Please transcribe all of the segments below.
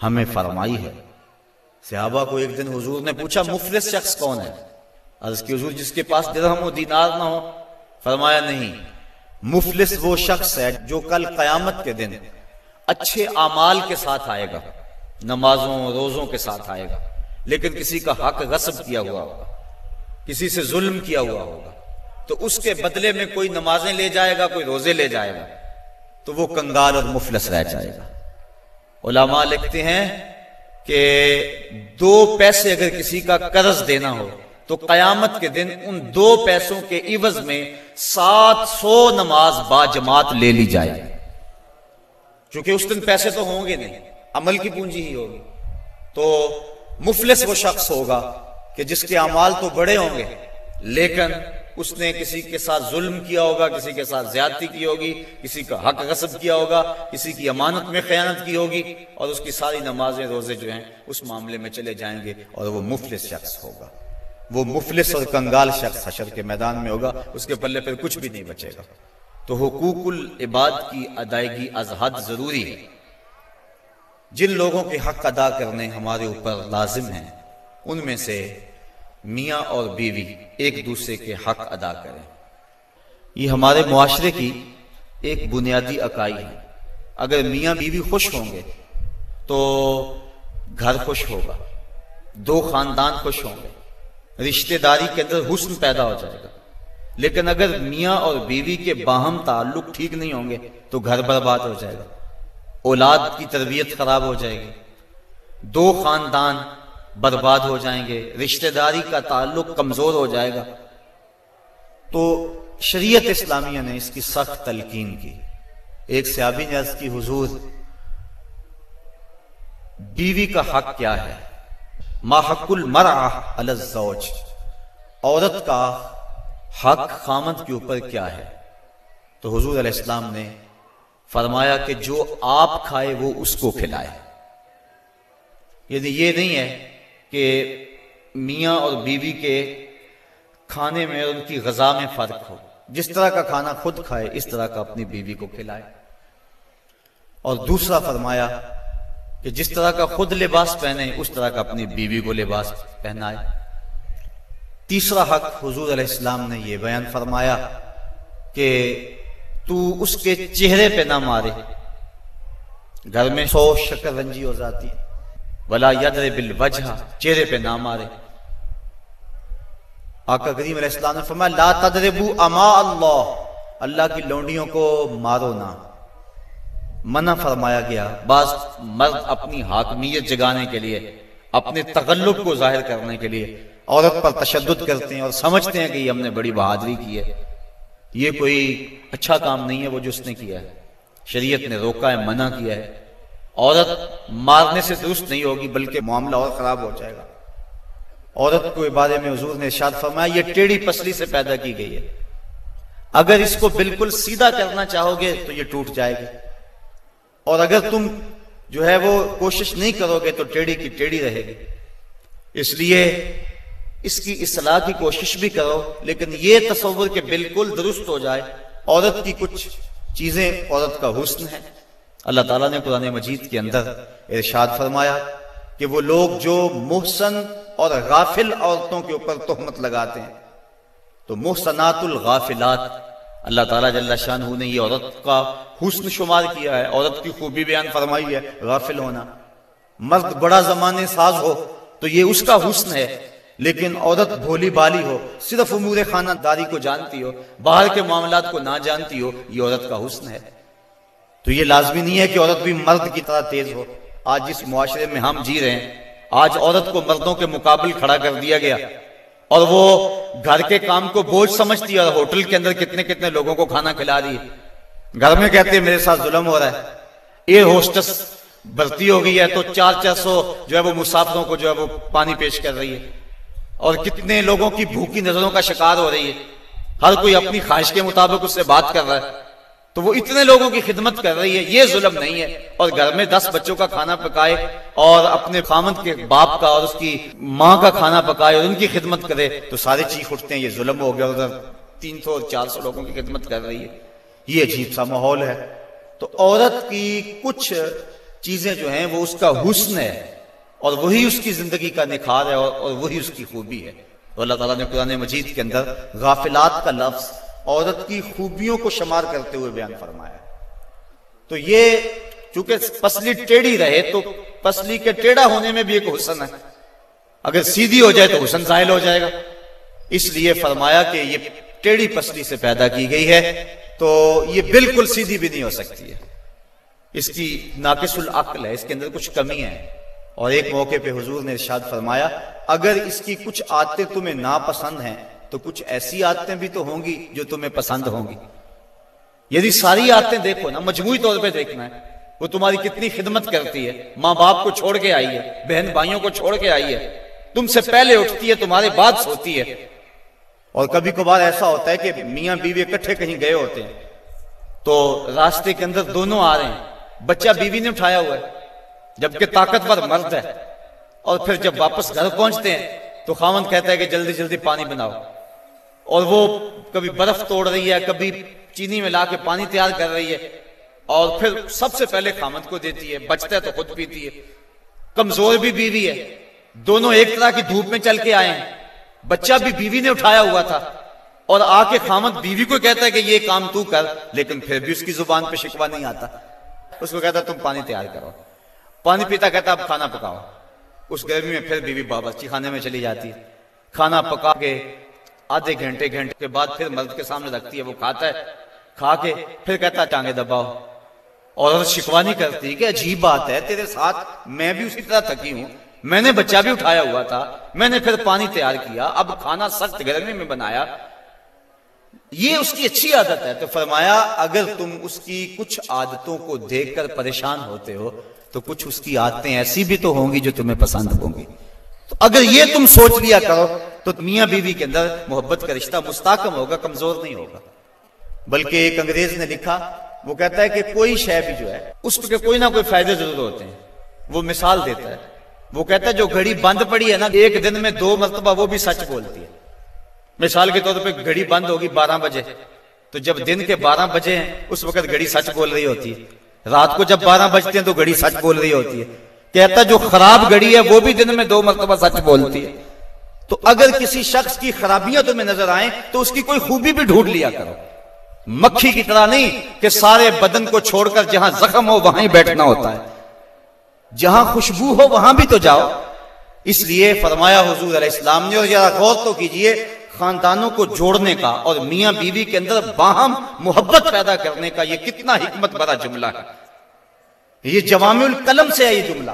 ہمیں فرمائی ہے۔ صحابہ کو ایک دن حضور نے پوچھا مفلس شخص کون ہے؟ عرض کی حضور جس کے پاس درہم و دینار نہ ہو؟ فرمایا نہیں، مفلس وہ شخص ہے جو کل قیامت کے دن اچھے اعمال کے ساتھ آئے گا، نمازوں روزوں کے ساتھ آئے گا، لیکن کسی کا حق غصب کیا ہوا ہوگا، کسی سے ظلم کیا ہوا ہوگا، تو اس کے بدلے میں کوئی نمازیں لے جائے گا، کوئی روزے لے جائے گا، تو وہ کنگال اور مفلس رہ جائے گا۔ علماء لکھتے ہیں کہ 2 پیسے اگر کسی کا قرض دینا ہو تو قیامت کے دن ان 2 پیسوں کے عوض میں 700 نماز با جماعت لے لی جائے گی، چونکہ اس دن پیسے تو ہوں گے نہیں، عمل کی پونجی ہی ہوگی۔ تو مفلس وہ شخص ہوگا کہ جس کے اعمال تو بڑے ہوں گے، لیکن اس نے کسی کے ساتھ ظلم کیا ہوگا، کسی کے ساتھ زیادتی کی ہوگی، کسی کا حق غصب کیا ہوگا، کسی کی امانت میں خیانت کی ہوگی، اور اس کی ساری نمازیں روزے جو ہیں اس معاملے میں چلے جائیں گے، اور وہ مفلس شخص ہوگا۔ وہ مفلس اور کنگال شخص حشر کے میدان میں ہوگا، اس کے پلے پھر کچھ بھی نہیں بچے گا۔ تو حقوق العباد کی ادائیگی از حد ضروری ہے۔ جن لوگوں کے حق ادا کرنے ہمارے اوپر لازم ہیں، ان میں سے میاں اور بیوی ایک دوسرے کے حق ادا کریں۔ یہ ہمارے معاشرے کی ایک بنیادی اکائی ہے۔ اگر میاں بیوی خوش ہوں گے تو گھر خوش ہوگا، 2 خاندان خوش ہوں گے، رشتہ داری کے اندر حسن پیدا ہو جائے گا۔ لیکن اگر میاں اور بیوی کے باہم تعلق ٹھیک نہیں ہوں گے تو گھر برباد ہو جائے گا، اولاد کی تربیت خراب ہو جائے گی، 2 خاندان برباد ہو جائیں گے، رشتہ داری کا تعلق کمزور ہو جائے گا۔ تو شریعت اسلامیہ نے اس کی سخت تلقین کی۔ ایک صحابی نے عرض کی حضور بیوی کا حق کیا ہے؟ ما حق المرأة علی الزوج، عورت کا حق خامند کے اوپر کیا ہے؟ تو حضور علیہ السلام نے فرمایا کہ جو آپ کھائے وہ اس کو کھلائے۔ یعنی یہ نہیں ہے کہ میاں اور بیوی کے کھانے میں اور ان کی غذا میں فرق ہو، جس طرح کا کھانا خود کھائے اس طرح کا اپنی بیوی کو کھلائے۔ اور دوسرا فرمایا کہ جس طرح کا خود لباس پہنے اس طرح کا اپنی بیوی کو لباس پہنائے۔ تیسرا حق حضور علیہ السلام نے یہ بیان فرمایا کہ تو اس کے چہرے پہ نہ مارے، گھر میں 100 شکر رنجی ہو جاتی، ولا یضرب الوجہ، چہرے پہ نہ مارے۔ آقا کریم علیہ السلام نے فرمایا لا تضربوا اماء اللہ، اللہ کی لونڈیوں کو مارو نہ، منع فرمایا گیا۔ بعض مرد اپنی حاکمیت جگانے کے لیے، اپنے تغلب کو ظاہر کرنے کے لیے عورت پر تشدد کرتے ہیں اور سمجھتے ہیں کہ یہ ہم نے بڑی بہادری کی ہے۔ یہ کوئی اچھا کام نہیں ہے وہ جو اس نے کیا ہے، شریعت نے روکا ہے، منع کیا ہے۔ عورت مارنے سے درست نہیں ہوگی بلکہ معاملہ اور خراب ہو جائے گا۔ عورت کے بارے میں حضور نے ارشاد فرمایا یہ ٹیڑھی پسلی سے پیدا کی گئی ہے، اگر اس کو بالکل سیدھا کرنا چاہو گے تو یہ ٹوٹ جائے گی، اور اگر تم جو ہے وہ کوشش نہیں کرو گے تو ٹیڑھی کی ٹیڑھی رہے گی۔ اس لیے اس کی اصلاح کی کوشش بھی کرو، لیکن یہ تصور کہ بالکل درست ہو جائے۔ عورت کی کچھ چیزیں عورت کا حسن ہے۔ اللہ تعالیٰ نے قرآن مجید کے اندر ارشاد فرمایا کہ وہ لوگ جو محسن اور غافل عورتوں کے اوپر تہمت لگاتے ہیں، تو محسنات الغافلات، اللہ تعالیٰ جل شانہ نے یہ عورت کا حسن شمار کیا ہے، عورت کی خوبی بیان فرمائی ہے، غافل ہونا۔ مرد بڑا زمانے ساز ہو تو یہ اس کا حسن ہے، لیکن عورت بھولی بالی ہو، صرف امور خانہ داری کو جانتی ہو، باہر کے معاملات کو نہ جانتی ہو، یہ عورت کا حسن ہے۔ تو یہ لازمی نہیں ہے کہ عورت بھی مرد کی طرح تیز ہو۔ آج جس معاشرے میں ہم جی رہے ہیں، آج عورت کو مردوں کے مقابل کھڑا کر دیا گیا، اور وہ گھر کے کام کو بوجھ سمجھتی ہے، اور ہوٹل کے اندر کتنے کتنے لوگوں کو کھانا کھلا رہی ہے۔ گھر میں کہتے ہیں میرے ساتھ ظلم ہو رہا ہے۔ ایئر ہوسٹس بھرتی ہو گئی ہے تو 400 جو ہے وہ مسافروں کو جو ہے وہ پانی پیش کر رہی ہے، اور کتنے لوگوں کی بھوکی نظروں کا شکار ہو رہی ہے۔ ہر کوئی اپنی خواہش کے مطابق اس سے بات کر رہا ہے، تو وہ اتنے لوگوں کی خدمت کر رہی ہے، یہ ظلم نہیں ہے؟ اور گھر میں 10 بچوں کا کھانا پکائے اور اپنے خامند کے باپ کا اور اس کی ماں کا کھانا پکائے اور ان کی خدمت کرے تو سارے چیخ اٹھتے ہیں یہ ظلم ہو گیا، ادھر 300 اور 400 لوگوں کی خدمت کر رہی ہے۔ یہ عجیب سا ماحول ہے۔ تو عورت کی کچھ چیزیں جو ہیں وہ اس کا حسن ہے، اور وہی اس کی زندگی کا نکھار ہے، اور وہی اس کی خوبی ہے۔ تو اللہ تعالیٰ نے قرآن مجید کے اندر غافلات کا لفظ عورت کی خوبیوں کو شمار کرتے ہوئے بیان فرمایا۔ تو یہ چونکہ پسلی ٹیڑھی رہے تو پسلی کے ٹیڑھا ہونے میں بھی ایک حسن ہے، اگر سیدھی ہو جائے تو حسن زائل ہو جائے گا، اس لیے فرمایا کہ یہ ٹیڑھی پسلی سے پیدا کی گئی ہے، تو یہ بالکل سیدھی بھی نہیں ہو سکتی ہے، اس کی ناقص العقل ہے، اس کے اندر کچھ کمی ہے۔ اور ایک موقع پہ حضور نے ارشاد فرمایا اگر اس کی کچھ عادتیں تمہیں ناپسند ہیں تو کچھ ایسی عادتیں بھی تو ہوں گی جو تمہیں پسند ہوں گی۔ یعنی ساری عادتیں دیکھو نا، مجموعی طور پہ دیکھنا ہے، وہ تمہاری کتنی خدمت کرتی ہے، ماں باپ کو چھوڑ کے آئی ہے، بہن بھائیوں کو چھوڑ کے آئی ہے، تم سے پہلے اٹھتی ہے، تمہارے بعد سوتی ہے۔ اور کبھی کبھار ایسا ہوتا ہے کہ میاں بیوی اکٹھے کہیں گئے ہوتے ہیں تو راستے کے اندر دونوں آ رہے ہیں، بچہ بیوی نے اٹھایا ہوا ہے جبکہ طاقتور مرد ہے، اور پھر جب واپس گھر پہنچتے ہیں تو خاوند کہتا ہے کہ جلدی جلدی پانی بناؤ، اور وہ کبھی برف توڑ رہی ہے، کبھی چینی میں لا کے پانی تیار کر رہی ہے، اور پھر سب سے پہلے خاوند کو دیتی ہے، بچتا ہے تو خود پیتی ہے۔ کمزور بھی بیوی ہے، دونوں ایک طرح کی دھوپ میں چل کے آئے ہیں، بچہ بھی بیوی نے اٹھایا ہوا تھا، اور آ کے خاوند بیوی کو کہتا ہے کہ یہ کام تو کر، لیکن پھر بھی اس کی زبان پہ شکوہ نہیں آتا، اس کو کہتا تم پانی تیار کرو، پانی پیتا کہتا اب کھانا پکاؤ۔ اس گرمی میں پھر بیوی باورچی خانے میں چلی جاتی ہے، کھانا پکا کے آدھے گھنٹے کے بعد پھر مرد کے سامنے رکھتی ہے، وہ کھاتا ہے، کھا کے پھر کہتا ٹانگیں دباؤ، اور شکوہ نہیں کرتی کہ عجیب بات ہے تیرے ساتھ میں بھی اسی طرح تھکی ہوں، میں نے بچہ بھی اٹھایا ہوا تھا، میں نے پھر پانی تیار کیا، اب کھانا سخت گرمی میں بنایا۔ یہ اس کی اچھی عادت ہے۔ تو فرمایا اگر تم اس کی کچھ عادتوں کو دیکھ کر پریشان ہوتے ہو تو کچھ اس کی عادتیں ایسی بھی تو ہوں گی جو تمہیں پسند ہوں گی۔ تو اگر یہ تم سوچ لیا کرو تو میاں بیوی کے اندر محبت کا رشتہ مستحکم ہوگا، کمزور نہیں ہوگا۔ بلکہ ایک انگریز نے لکھا، وہ کہتا ہے کہ کوئی شے بھی جو ہے اس کے کوئی نہ کوئی فائدے ضرور ہوتے ہیں۔ وہ مثال دیتا ہے، وہ کہتا ہے جو گھڑی بند پڑی ہے نا ایک دن میں 2 مرتبہ وہ بھی سچ بولتی ہے۔ مثال کے طور پہ گھڑی بند ہوگی 12 بجے، تو جب دن کے 12 بجے ہیں اس وقت گھڑی سچ بول رہی ہوتی ہے، رات کو جب 12 بجتے ہیں تو گھڑی سچ بول رہی ہوتی ہے۔ کہتا جو خراب گھڑی ہے وہ بھی دن میں 2 مرتبہ سچ بولتی ہے۔ تو اگر کسی شخص کی خرابیاں تمہیں نظر آئیں تو اس کی کوئی خوبی بھی ڈھونڈ لیا کرو، مکھی کی طرح نہیں کہ سارے بدن کو چھوڑ کر جہاں زخم ہو وہاں ہی بیٹھنا ہوتا ہے، جہاں خوشبو ہو وہاں بھی تو جاؤ۔ اس لیے فرمایا حضور علیہ السلام نے، اور ذرا غور تو کیجئے، خاندانوں کو جوڑنے کا اور میاں بیوی کے اندر باہم محبت پیدا کرنے کا یہ کتنا حکمت بھرا جملہ ہے، یہ جوامع الکلم سے ہے یہ جملہ،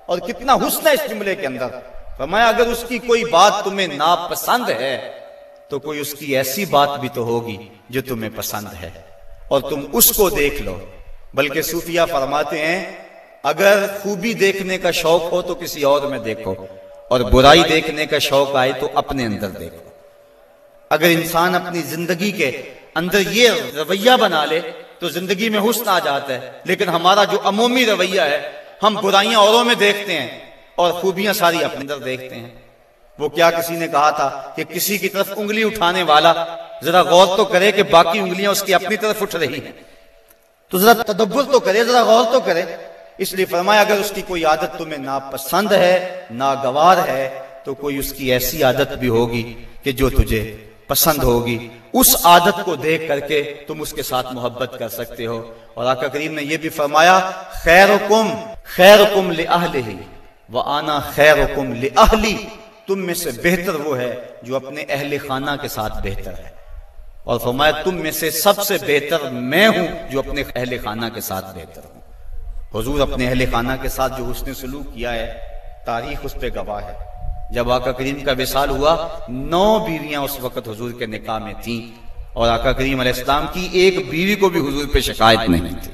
اور کتنا حسن ہے اس جملے کے اندر۔ فرمایا اگر اس کی کوئی بات تمہیں ناپسند ہے تو کوئی اس کی ایسی بات بھی تو ہوگی جو تمہیں پسند ہے، اور تم اس کو دیکھ لو۔ بلکہ صوفیہ فرماتے ہیں اگر خوبی دیکھنے کا شوق ہو تو کسی اور میں دیکھو، اور برائی دیکھنے کا شوق آئے تو اپنے اندر دیکھو۔ اگر انسان اپنی زندگی کے اندر یہ رویہ بنا لے تو زندگی میں حسن آ جاتا ہے، لیکن ہمارا جو عمومی رویہ ہے ہم برائیاں اوروں میں دیکھتے ہیں اور خوبیاں ساری اپنے اندر دیکھتے ہیں۔ وہ کیا کسی نے کہا تھا کہ کسی کی طرف انگلی اٹھانے والا ذرا غور تو کرے کہ باقی انگلیاں اس کی اپنی طرف اٹھ رہی ہیں، تو ذرا تدبر تو کرے، ذرا غور تو کرے۔ اس لیے فرمایا اگر اس کی کوئی عادت تمہیں ناپسند ہے، ناگوار ہے، تو کوئی اس کی ایسی عادت بھی ہوگی کہ جو تجھے پسند ہوگی، اس عادت کو دیکھ کر کے تم اس کے ساتھ محبت کر سکتے ہو۔ اور آقا کریم نے یہ بھی فرمایا خیرکم لأہلہ وآنا خیرکم لأہلی، تم میں سے بہتر وہ ہے جو اپنے اہل خانہ کے ساتھ بہتر ہے، اور فرمایا تم میں سے سب سے بہتر میں ہوں جو اپنے اہل خانہ کے ساتھ بہتر ہوں۔ حضور اپنے اہل خانہ کے ساتھ جو حسن سلوک کیا ہے تاریخ اس پہ گواہ ہے۔ جب آقا کریم کا وصال ہوا 9 بیویاں اس وقت حضور کے نکاح میں تھیں، اور آقا کریم علیہ السلام کی ایک بیوی کو بھی حضور پہ شکایت نہیں تھی۔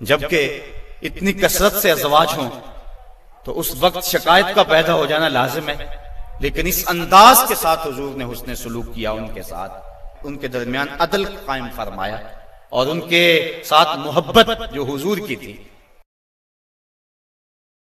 جبکہ اتنی کثرت سے ازواج ہوں تو اس وقت شکایت کا پیدا ہو جانا لازم ہے، لیکن اس انداز کے ساتھ حضور نے حسن سلوک کیا ان کے ساتھ، ان کے درمیان عدل قائم فرمایا، اور ان کے ساتھ محبت جو حضور کی تھی